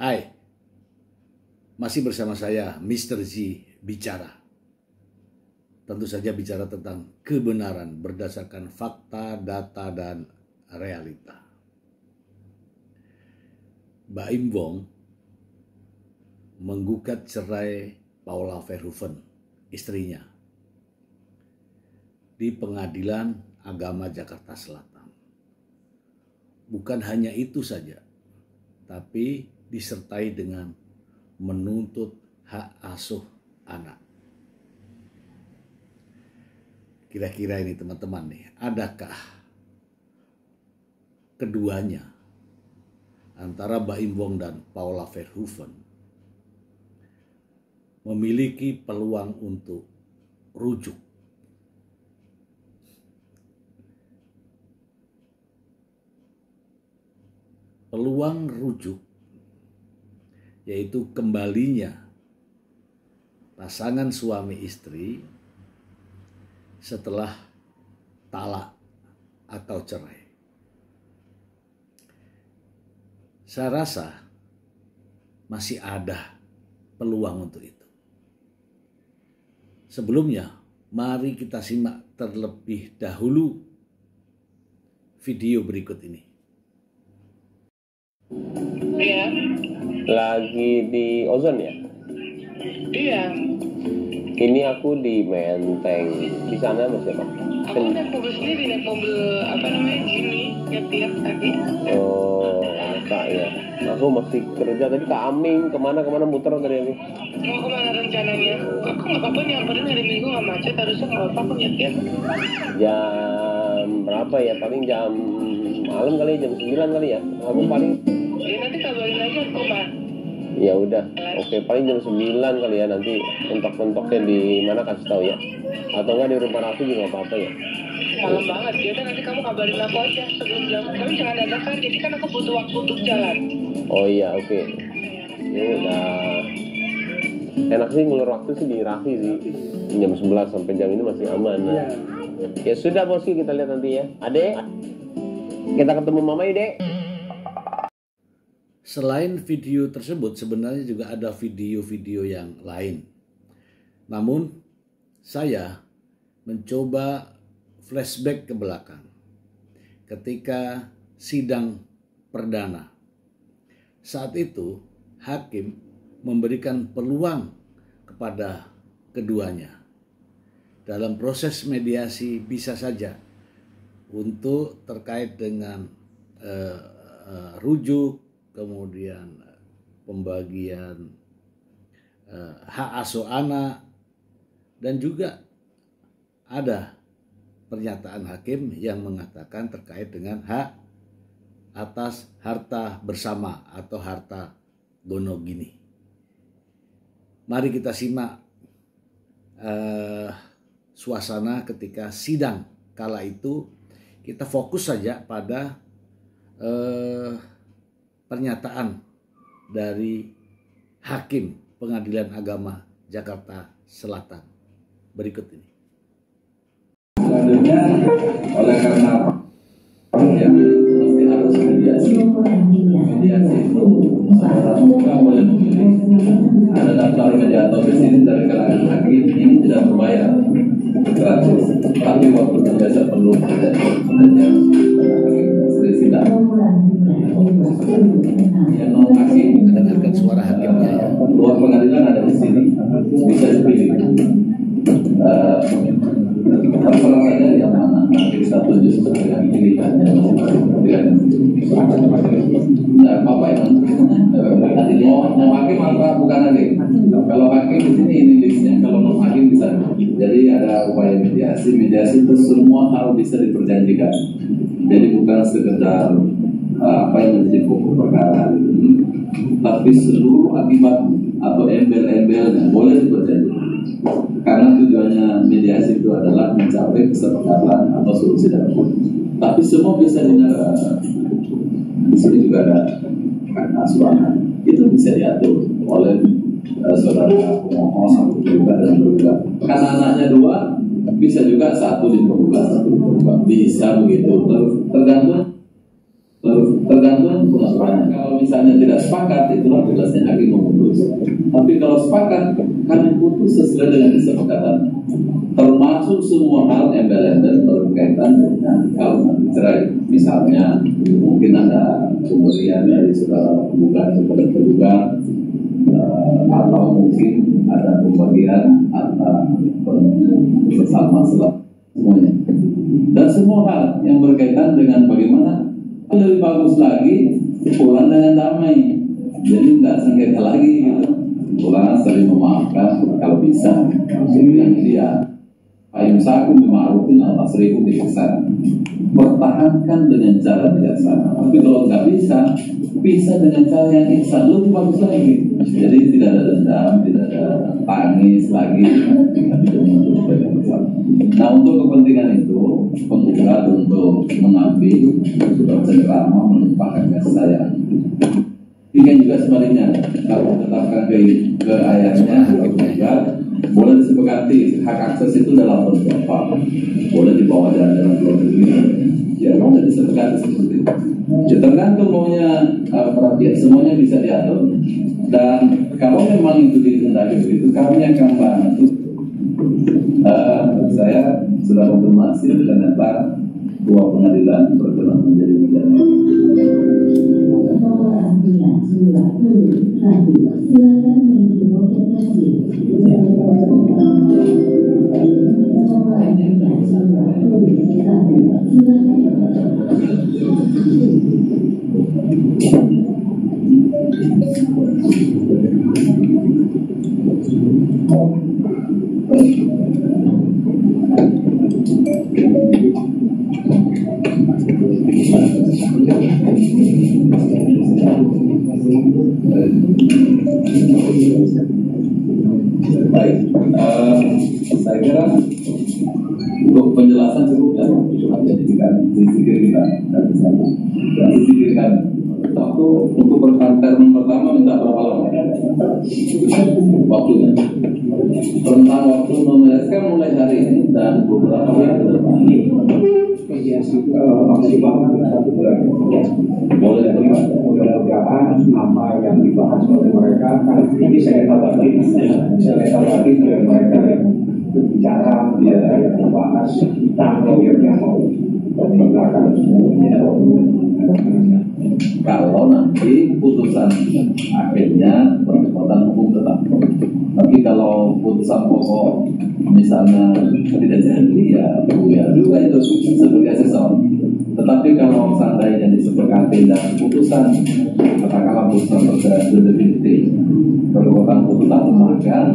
Hai, masih bersama saya Mr. Z bicara. Tentu saja bicara tentang kebenaran berdasarkan fakta, data, dan realita. Baim Wong menggugat cerai Paula Verhoeven, istrinya, di Pengadilan Agama Jakarta Selatan. Bukan hanya itu saja, tapi disertai dengan menuntut hak asuh anak. Kira-kira ini teman-teman nih, adakah keduanya antara Baim Wong dan Paula Verhoeven memiliki peluang untuk rujuk? Peluang rujuk yaitu kembalinya pasangan suami istri setelah talak atau cerai. Saya rasa masih ada peluang untuk itu. Sebelumnya, mari kita simak terlebih dahulu video berikut ini. Iya. Lagi di Ozon ya? Iya. Ini aku di Menteng. Di sana masih apa? Aku naik mobil sendiri, naik mobil apa namanya Jimmy, nyetir tadi. Oh, Kak ya. Aku masih kerja tadi ke Aming, kemana muter tadi aku. Mau kemana rencananya? Aku nggak apa-apa nyamperin hari Minggu nggak macet, harusnya nggak apa-apa aku nyetir. Jam berapa ya? Paling jam malam kali, jam 9 kali ya. Aku paling. Ya nanti kabarin aja aku Pak. Ya udah, oke, paling jam 9 kali ya, nanti mentok-mentoknya di mana kasih tahu ya. Atau enggak di rumah Raffi juga apa-apa ya. Malam banget, ya udah nanti kamu kabarin aku aja sebelum jam. Tapi jangan dadakan, jadi kan aku butuh waktu untuk jalan. Oh iya, oke. Ya udah. Enak sih ngulur waktu sih di Raffi sih. Jam 11 sampai jam ini masih aman. Nah. Ya sudah Boski, kita lihat nanti ya. Adek, kita ketemu Mama yuk, Dek. Selain video tersebut, sebenarnya juga ada video-video yang lain. Namun, saya mencoba flashback ke belakang ketika sidang perdana. Saat itu, hakim memberikan peluang kepada keduanya. Dalam proses mediasi bisa saja untuk terkait dengan rujuk, kemudian pembagian hak asuh anak, dan juga ada pernyataan hakim yang mengatakan terkait dengan hak atas harta bersama atau harta gonogini. Mari kita simak suasana ketika sidang kala itu. Kita fokus saja pada pernyataan dari Hakim Pengadilan Agama Jakarta Selatan berikut ini. Selanjutnya, oleh karena ya, mesti harus mediasi. Mediasi itu seorang juga boleh memilih. Ada daftar mediator di sini dari kalangan hakim, ini tidak berbayar, gratis. Tapi waktu biasa perlu ada sidang. Yang non hakim, Dengarkan suara hakimnya ya. luar pengadilan ada di sini, bisa dipilih. Terserah saja yang mana kita tuju sesuai dengan pilihannya. Nah, apa yang nanti mau hakim apa bukan hakim? Kalau hakim di sini ini listnya, kalau non hakim bisa. Jadi ada upaya mediasi. Mediasi itu semua hal bisa diperjanjikan. Jadi bukan sekedar apa yang menjadi pokok perkara, tapi seluruh akibat atau embel-embelnya boleh diperjanjikan. Karena tujuannya mediasi itu adalah mencapai kesepakatan atau solusi dalam. Tapi semua bisa di sini juga ada hak asuh anak. Itu bisa diatur oleh saudara pemohon atau tergugat dan tergugat. Karena anaknya dua, bisa juga satu di tergugat, satu di tergugat. Bisa begitu. Tergantung tergantung pengasuhannya. Kalau misalnya tidak sepakat, itulah tugasnya hakim memutus. Tapi kalau sepakat, kami putus sesuai dengan kesepakatan, termasuk semua hal embel-embel berkaitan dengan hal cerai. Misalnya mungkin ada pemberian dari saudara penggugat kepada tergugat, atau mungkin ada pembagian antara bersama semuanya, dan semua hal yang berkaitan dengan bagaimana lebih bagus lagi pulang dengan damai, jadi nggak sengketa lagi gitu. Pulang saling memaafkan kalau bisa. Jadi yang dia Ayumsakum bima'rufin atas ribu ihsan, pertahankan dengan cara bijaksana. Tapi kalau nggak bisa dengan cara yang ihsan, lebih bagus lagi. Jadi tidak ada dendam, tidak ada tangis lagi. Nah, untuk kepentingan itu, penggugat untuk mengambil bercengkrama menumpahkan kasih sayang. Demikian juga sebaliknya, kalau tetapkan ke ayahnya atau penggugat, boleh disepakati hak akses itu dalam bentuk apa? Boleh dibawa dalam luar negeri, ya boleh disepakati seperti itu. Ya, tergantung maunya para pihak, semuanya bisa diatur. Dan kalau memang itu dikehendaki begitu, kami akan bantu. Saya sudah konfirmasi ternyata dua pengadilan berkenan menjadi pidana. Baik, saya kira untuk penjelasan cukup ya. Jadikan sisi kiri kan. Waktu untuk term pertama minta berapa lama? Waktunya. Tentang waktu menuliskan mulai hari ini dan beberapa hari ke depan. Maksimal 1 bulan. Boleh dibahas. Mudah-mudahan apa yang dibahas oleh mereka, ini saya tawarin dari mereka yang berbicara, yang membahas tentang yang mau membicarakan semuanya. Kalau nanti putusan akhirnya berkekuatan hukum tetap. Tapi kalau putusan pokok misalnya tidak jadi, ya juga itu sebagai asesor. Tetapi kalau seandainya disepakati dan putusan, katakanlah putusan definitif berkekuatan hukum tetap, maka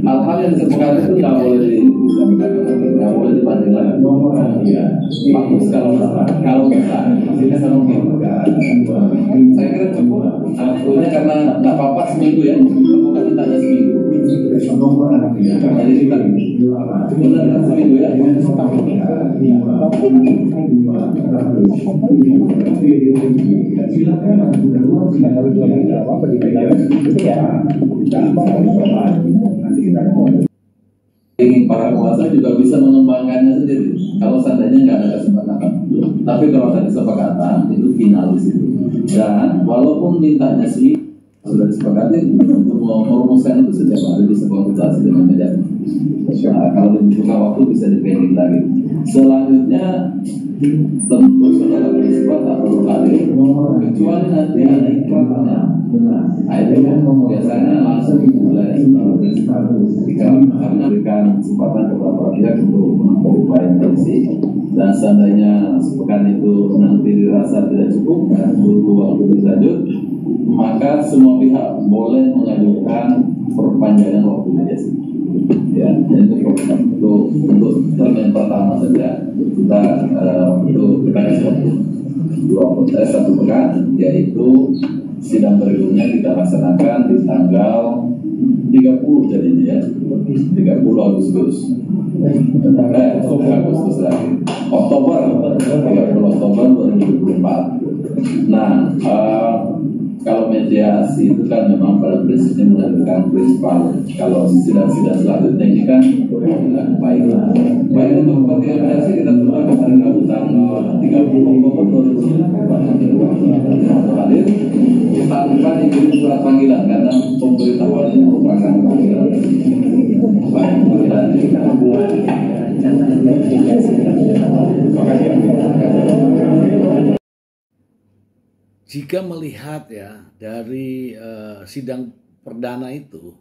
hal-hal yang disepakati itu nggak boleh dibanding lagi. Ya, bagus kalau bisa. Ini sama mungkin. Saya kira cukup. Akunya karena nggak apa-apa seminggu ya. Kamu kan ditanya seminggu. Jadi kita benar seminggu ya. Ingin para kuasa juga bisa mengembangkannya sendiri kalau seandainya nggak ada kesepakatan. Tapi kalau ada kesepakatan itu finalis itu. Dan walaupun mintanya sih sudah disepakati, untuk merumuskan itu setiap hari bisa konsultasi dengan mediator. Nah, kalau dibutuhkan waktu bisa dipending lagi. Selanjutnya tentu saudara berisbat tak perlu hadir kecuali nanti ada iklannya. Akhirnya biasanya langsung dimulai jika kami memberikan kesempatan kepada pihak untuk menempuh upaya mediasi, dan seandainya sepekan itu nanti dirasa tidak cukup dan butuh waktu lanjut, maka semua pihak boleh mengajukan perpanjangan waktu mediasi. Ya, itu untuk term yang pertama saja kita untuk kasih waktu 1 pekan, yaitu sidang berikutnya kita laksanakan di tanggal 30 jadinya ya, 30 Agustus. Agustus lagi. Oktober 30 Oktober 2024. Nah, kalau mediasi itu kan memang pada prinsipnya menghadirkan prinsipal. Kalau sidang-sidang selanjutnya ini kan baik untuk kepentingan mediasi kita tunggu pada tanggal 30 Oktober 2020 hadir. Kita akan dikirim surat panggilan karena pemberitahuannya merupakan panggilan. Baik, panggilan jika melihat ya dari sidang perdana itu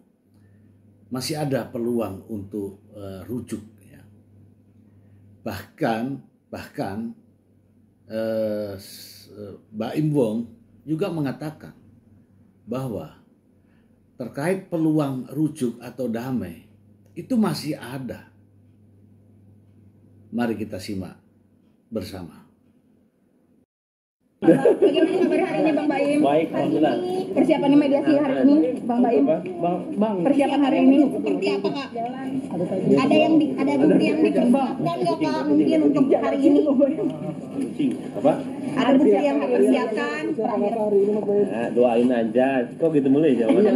masih ada peluang untuk rujuk ya. Bahkan Mbak Im Wong juga mengatakan bahwa terkait peluang rujuk atau damai itu masih ada. Mari kita simak bersama. Bagaimana kabar hari ini Bang Baim? Baik, alhamdulillah. Persiapannya mediasi hari ini Bang Baim? Bang. Persiapan hari ini Seperti apa Kak? Ada bukti yang dikembangkan nggak Kak mungkin untuk hari ini? Apa? Ada bukti yang dipersiapkan? Nah, doain aja. Kok gitu mulai jawabannya?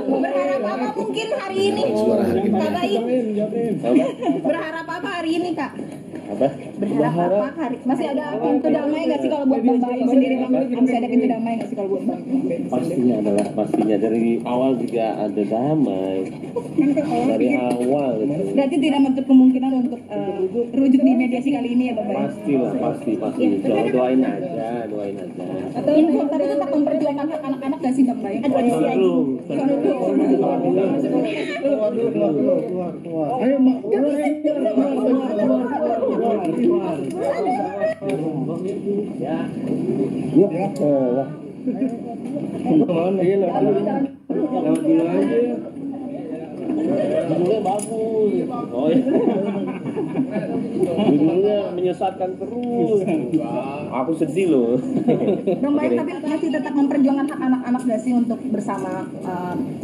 Berharap apa mungkin hari ini? Kak Baim? Apa? Berharap apa hari ini Kak? Apa? berharap apa hari masih ada pintu damai nggak sih kalau buat Bang Baim sendiri Bang? Masih ada pintu damai nggak sih kalau buat Bang Baim? Pastinya dari awal juga ada damai. Dari awal. Berarti tidak menutup kemungkinan untuk rujuk di mediasi kali ini ya Bang Baim? Pastilah, pasti. Doain aja. Atau info tadi tetap memperjuangkan hak anak-anak nggak sih Bang Baim? Judulnya bagus. Oh iya. Judulnya menyesatkan terus. Aku sedih loh. Bang Baim tapi masih tetap memperjuangkan hak anak-anak nggak sih untuk bersama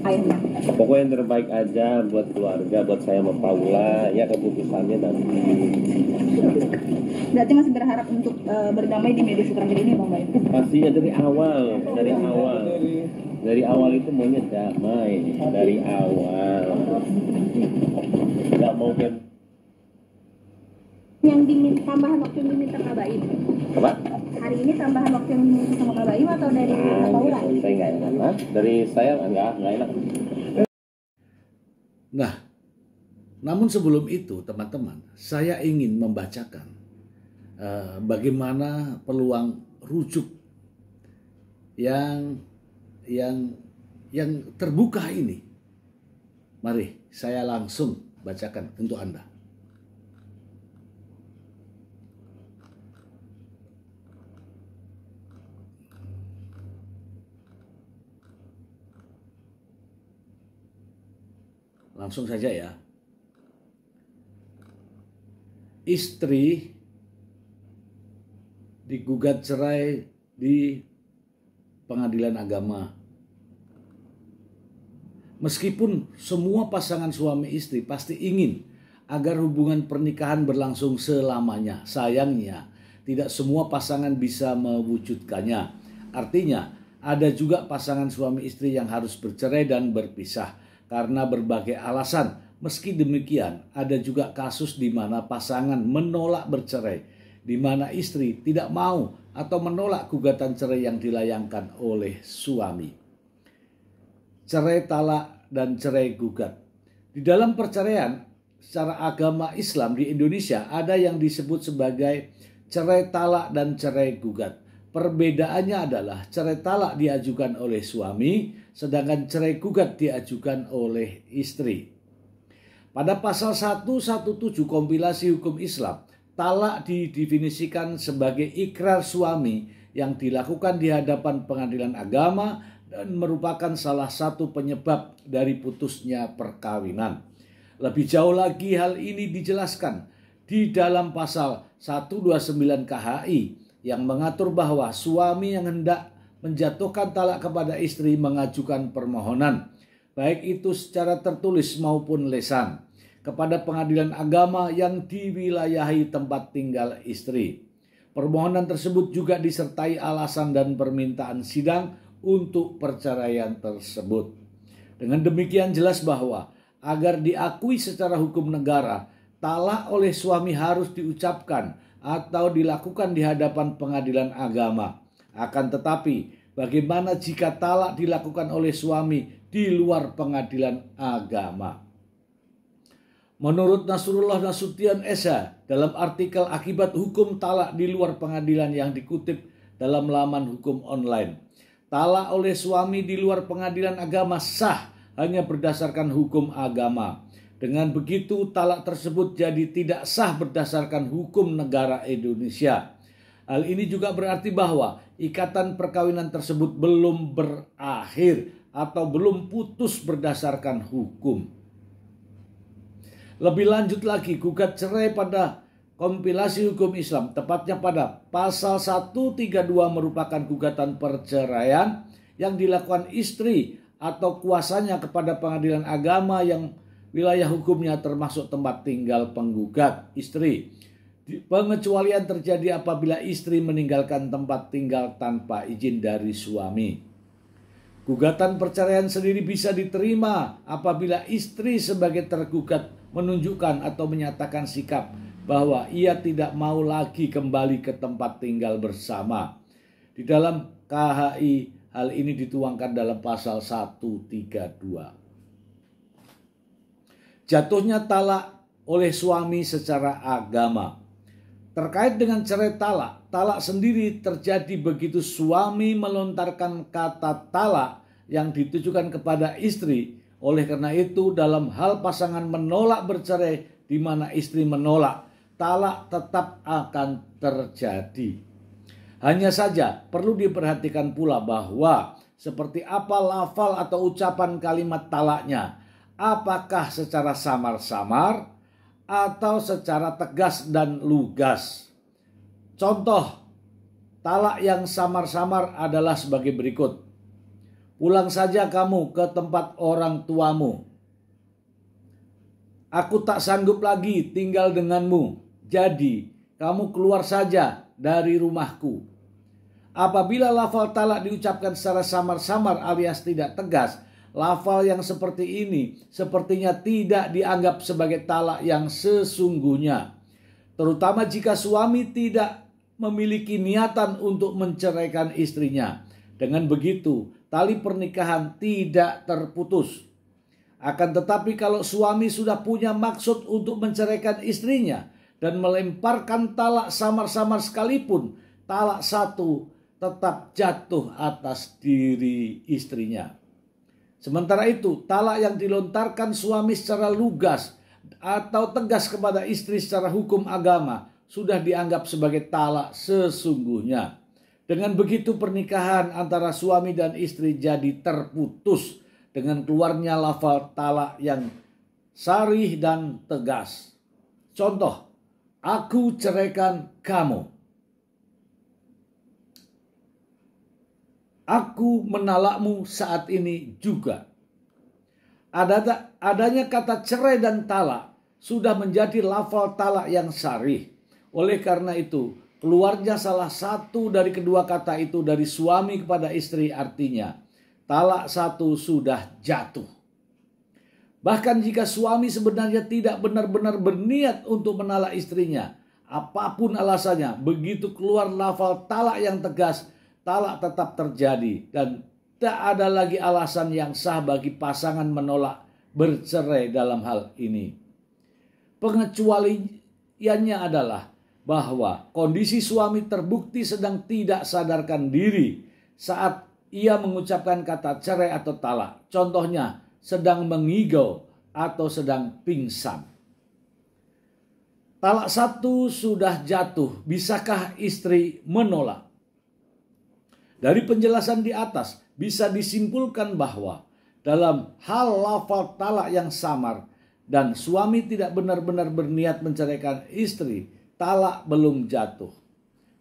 ayahnya? Pokoknya yang terbaik aja buat keluarga, buat saya sama Paula. Ya keputusannya nanti. Berarti masih berharap untuk berdamai di mediasi terakhir ini Bang Baim? Pastinya dari awal itu maunya damai dari awal. Nggak mau kan? Yang diminta tambahan waktu yang diminta Kak Baim? Apa? Hari ini tambahan waktu yang diminta sama Kak Baim atau dari Kak Paula? Saya nggak enak. Dari saya nggak enak. Nah, namun sebelum itu teman-teman, saya ingin membacakan bagaimana peluang rujuk yang terbuka ini. Mari saya langsung bacakan untuk Anda. Langsung saja ya. Istri digugat cerai di pengadilan agama. Meskipun semua pasangan suami istri pasti ingin agar hubungan pernikahan berlangsung selamanya, sayangnya tidak semua pasangan bisa mewujudkannya. Artinya, ada juga pasangan suami istri yang harus bercerai dan berpisah karena berbagai alasan. Meski demikian, ada juga kasus di mana pasangan menolak bercerai, di mana istri tidak mau atau menolak gugatan cerai yang dilayangkan oleh suami. Cerai talak dan cerai gugat. Di dalam perceraian secara agama Islam di Indonesia ada yang disebut sebagai cerai talak dan cerai gugat. Perbedaannya adalah cerai talak diajukan oleh suami, sedangkan cerai gugat diajukan oleh istri. Pada pasal 117 kompilasi hukum Islam, talak didefinisikan sebagai ikrar suami yang dilakukan di hadapan pengadilan agama dan merupakan salah satu penyebab dari putusnya perkawinan. Lebih jauh lagi hal ini dijelaskan di dalam pasal 129 KHI yang mengatur bahwa suami yang hendak menjatuhkan talak kepada istri mengajukan permohonan, baik itu secara tertulis maupun lisan, kepada pengadilan agama yang diwilayahi tempat tinggal istri. Permohonan tersebut juga disertai alasan dan permintaan sidang untuk perceraian tersebut. Dengan demikian jelas bahwa agar diakui secara hukum negara, talak oleh suami harus diucapkan atau dilakukan di hadapan pengadilan agama. Akan tetapi, bagaimana jika talak dilakukan oleh suami di luar pengadilan agama? Menurut Nasrullah Nasution Esa dalam artikel akibat hukum talak di luar pengadilan yang dikutip dalam laman hukum online, talak oleh suami di luar pengadilan agama sah hanya berdasarkan hukum agama. Dengan begitu, talak tersebut jadi tidak sah berdasarkan hukum negara Indonesia. Hal ini juga berarti bahwa ikatan perkawinan tersebut belum berakhir atau belum putus berdasarkan hukum. Lebih lanjut lagi, gugat cerai pada kompilasi hukum Islam, tepatnya pada pasal 132 merupakan gugatan perceraian yang dilakukan istri atau kuasanya kepada pengadilan agama yang wilayah hukumnya termasuk tempat tinggal penggugat istri. Pengecualian terjadi apabila istri meninggalkan tempat tinggal tanpa izin dari suami. Gugatan perceraian sendiri bisa diterima apabila istri sebagai tergugat menunjukkan atau menyatakan sikap bahwa ia tidak mau lagi kembali ke tempat tinggal bersama. Di dalam KHI hal ini dituangkan dalam pasal 132. Jatuhnya talak oleh suami secara agama. Terkait dengan cerai talak, talak sendiri terjadi begitu suami melontarkan kata talak yang ditujukan kepada istri. Oleh karena itu, dalam hal pasangan menolak bercerai di mana istri menolak, talak tetap akan terjadi. Hanya saja perlu diperhatikan pula bahwa seperti apa lafal atau ucapan kalimat talaknya, apakah secara samar-samar atau secara tegas dan lugas. Contoh talak yang samar-samar adalah sebagai berikut. Pulang saja kamu ke tempat orang tuamu. Aku tak sanggup lagi tinggal denganmu. Jadi kamu keluar saja dari rumahku. Apabila lafal talak diucapkan secara samar-samar alias tidak tegas, lafal yang seperti ini sepertinya tidak dianggap sebagai talak yang sesungguhnya. Terutama jika suami tidak memiliki niatan untuk menceraikan istrinya. Dengan begitu, tali pernikahan tidak terputus. Akan tetapi kalau suami sudah punya maksud untuk menceraikan istrinya dan melemparkan talak samar-samar sekalipun, talak satu tetap jatuh atas diri istrinya. Sementara itu, talak yang dilontarkan suami secara lugas atau tegas kepada istri secara hukum agama sudah dianggap sebagai talak sesungguhnya. Dengan begitu pernikahan antara suami dan istri jadi terputus dengan keluarnya lafal talak yang sarih dan tegas. Contoh, aku ceraikan kamu. Aku menalakmu saat ini juga. Adanya kata cerai dan talak sudah menjadi lafal talak yang sarih. Oleh karena itu, keluarnya salah satu dari kedua kata itu dari suami kepada istri artinya talak satu sudah jatuh. Bahkan jika suami sebenarnya tidak benar-benar berniat untuk menalak istrinya, apapun alasannya, begitu keluar lafal talak yang tegas, talak tetap terjadi dan tak ada lagi alasan yang sah bagi pasangan menolak bercerai dalam hal ini. Pengecualiannya adalah bahwa kondisi suami terbukti sedang tidak sadarkan diri saat ia mengucapkan kata cerai atau talak. Contohnya sedang mengigau atau sedang pingsan. Talak satu sudah jatuh, bisakah istri menolak? Dari penjelasan di atas bisa disimpulkan bahwa dalam hal lafal talak yang samar dan suami tidak benar-benar berniat menceraikan istri, talak belum jatuh.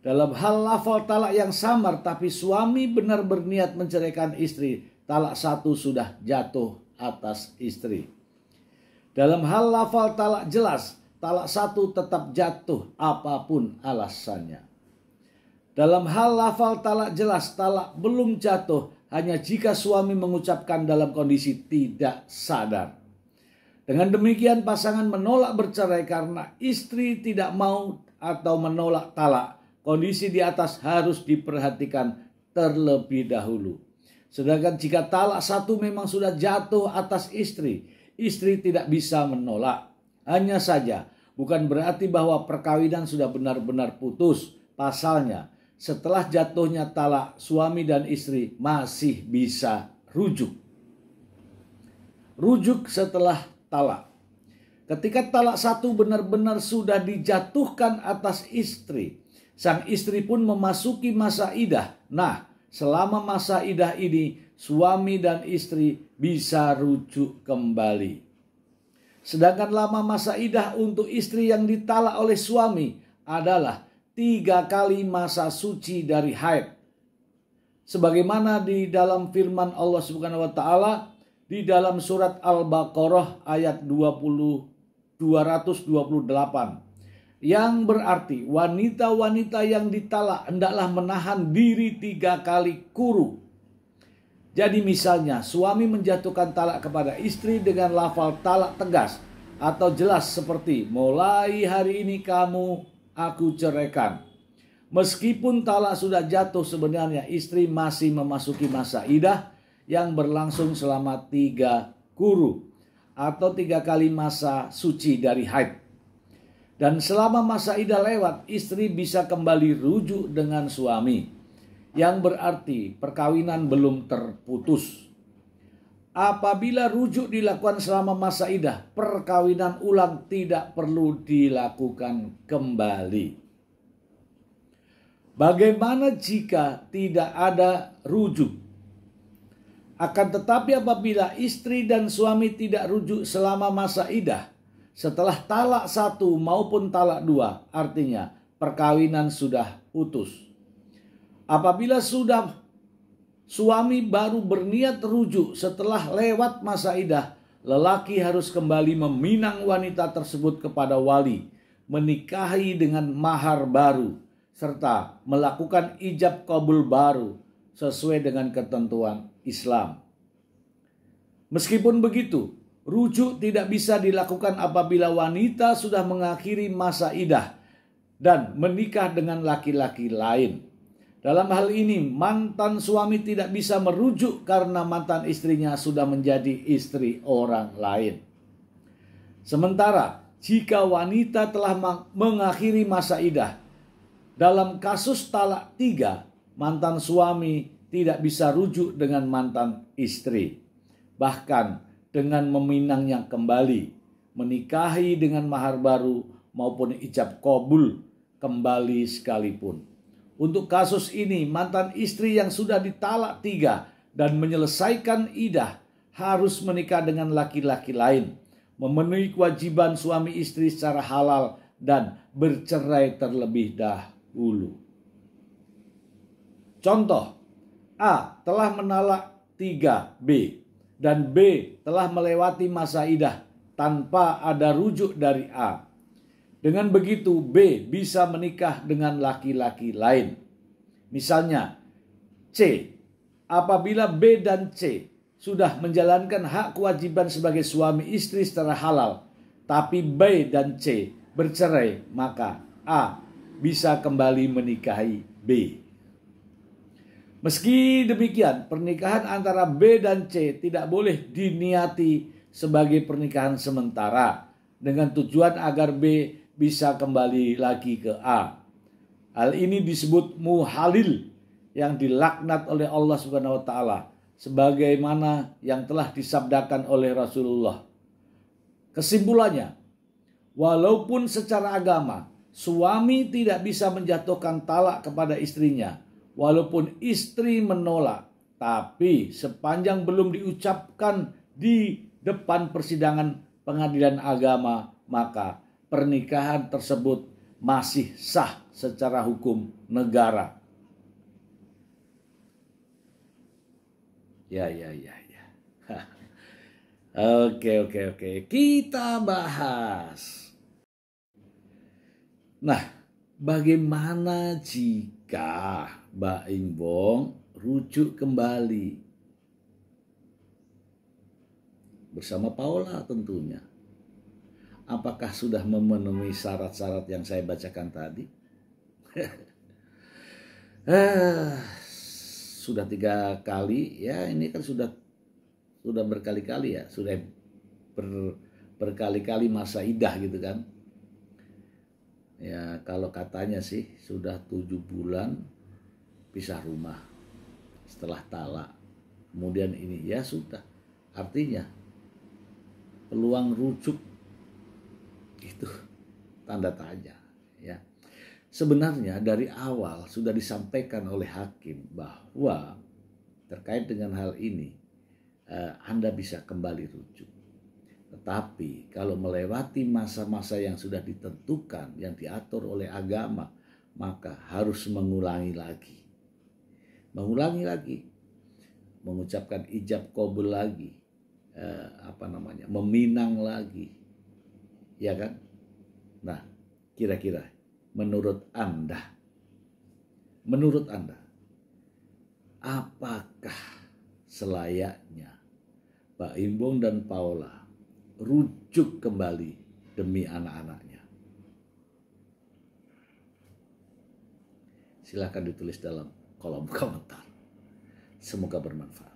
Dalam hal lafal talak yang samar tapi suami benar berniat menceraikan istri, talak satu sudah jatuh atas istri. Dalam hal lafal talak jelas, talak satu tetap jatuh apapun alasannya. Dalam hal lafal talak jelas, talak belum jatuh, hanya jika suami mengucapkan dalam kondisi tidak sadar. Dengan demikian pasangan menolak bercerai karena istri tidak mau atau menolak talak. Kondisi di atas harus diperhatikan terlebih dahulu. Sedangkan jika talak satu memang sudah jatuh atas istri, istri tidak bisa menolak. Hanya saja bukan berarti bahwa perkawinan sudah benar-benar putus. Pasalnya, setelah jatuhnya talak, suami dan istri masih bisa rujuk. Rujuk setelah talak. Ketika talak satu benar-benar sudah dijatuhkan atas istri, sang istri pun memasuki masa idah. Nah, selama masa idah ini, suami dan istri bisa rujuk kembali. Sedangkan lama masa idah untuk istri yang ditalak oleh suami adalah 3 kali masa suci dari haid. Sebagaimana di dalam firman Allah Subhanahu wa taala di dalam surat Al-Baqarah ayat 228 yang berarti wanita-wanita yang ditalak hendaklah menahan diri 3 kali kurung. Jadi misalnya suami menjatuhkan talak kepada istri dengan lafal talak tegas atau jelas seperti mulai hari ini kamu aku ceraikan. Meskipun talak sudah jatuh, sebenarnya istri masih memasuki masa idah yang berlangsung selama 3 kurung atau 3 kali masa suci dari haid. Dan selama masa idah lewat, istri bisa kembali rujuk dengan suami, yang berarti perkawinan belum terputus. Apabila rujuk dilakukan selama masa idah, perkawinan ulang tidak perlu dilakukan kembali. Bagaimana jika tidak ada rujuk? Akan tetapi apabila istri dan suami tidak rujuk selama masa idah, setelah talak 1 maupun talak 2, artinya perkawinan sudah putus. Apabila sudah suami baru berniat rujuk setelah lewat masa idah, lelaki harus kembali meminang wanita tersebut kepada wali, menikahi dengan mahar baru, serta melakukan ijab qabul baru sesuai dengan ketentuan Islam. Meskipun begitu, rujuk tidak bisa dilakukan apabila wanita sudah mengakhiri masa idah dan menikah dengan laki-laki lain. Dalam hal ini, mantan suami tidak bisa merujuk karena mantan istrinya sudah menjadi istri orang lain. Sementara, jika wanita telah mengakhiri masa idah, dalam kasus talak 3, mantan suami tidak bisa rujuk dengan mantan istri. Bahkan dengan meminangnya kembali, menikahi dengan mahar baru maupun ijab qabul kembali sekalipun. Untuk kasus ini, mantan istri yang sudah ditalak 3 dan menyelesaikan idah harus menikah dengan laki-laki lain, memenuhi kewajiban suami istri secara halal dan bercerai terlebih dahulu. Contoh, A telah menalak 3 B dan B telah melewati masa idah tanpa ada rujuk dari A. Dengan begitu B bisa menikah dengan laki-laki lain. Misalnya C, apabila B dan C sudah menjalankan hak kewajiban sebagai suami istri secara halal, tapi B dan C bercerai, maka A bisa kembali menikahi B. Meski demikian, pernikahan antara B dan C tidak boleh diniati sebagai pernikahan sementara dengan tujuan agar B bisa kembali lagi ke A. Hal ini disebut muhalil yang dilaknat oleh Allah Subhanahu wa taala sebagaimana yang telah disabdakan oleh Rasulullah. Kesimpulannya, walaupun secara agama suami tidak bisa menjatuhkan talak kepada istrinya, walaupun istri menolak, tapi sepanjang belum diucapkan di depan persidangan pengadilan agama, maka pernikahan tersebut masih sah secara hukum negara. Ya. Oke. Kita bahas. Nah, bagaimana jika Mbak Imbong rujuk kembali bersama Paula tentunya. Apakah sudah memenuhi syarat-syarat yang saya bacakan tadi? Sudah 3 kali ya, ini kan sudah berkali-kali ya, sudah berkali-kali masa idah gitu kan. Ya kalau katanya sih sudah 7 bulan pisah rumah setelah talak. Kemudian ini ya sudah, artinya peluang rujuk itu tanda tanya ya. Sebenarnya dari awal sudah disampaikan oleh hakim bahwa terkait dengan hal ini Anda bisa kembali rujuk. Tetapi kalau melewati masa-masa yang sudah ditentukan, yang diatur oleh agama, maka harus mengulangi lagi. Mengucapkan ijab qabul lagi, meminang lagi, ya kan? Nah, kira-kira menurut Anda, apakah selayaknya Pak Imbong dan Paula rujuk kembali demi anak-anaknya? Silakan ditulis dalam kolom komentar. Semoga bermanfaat.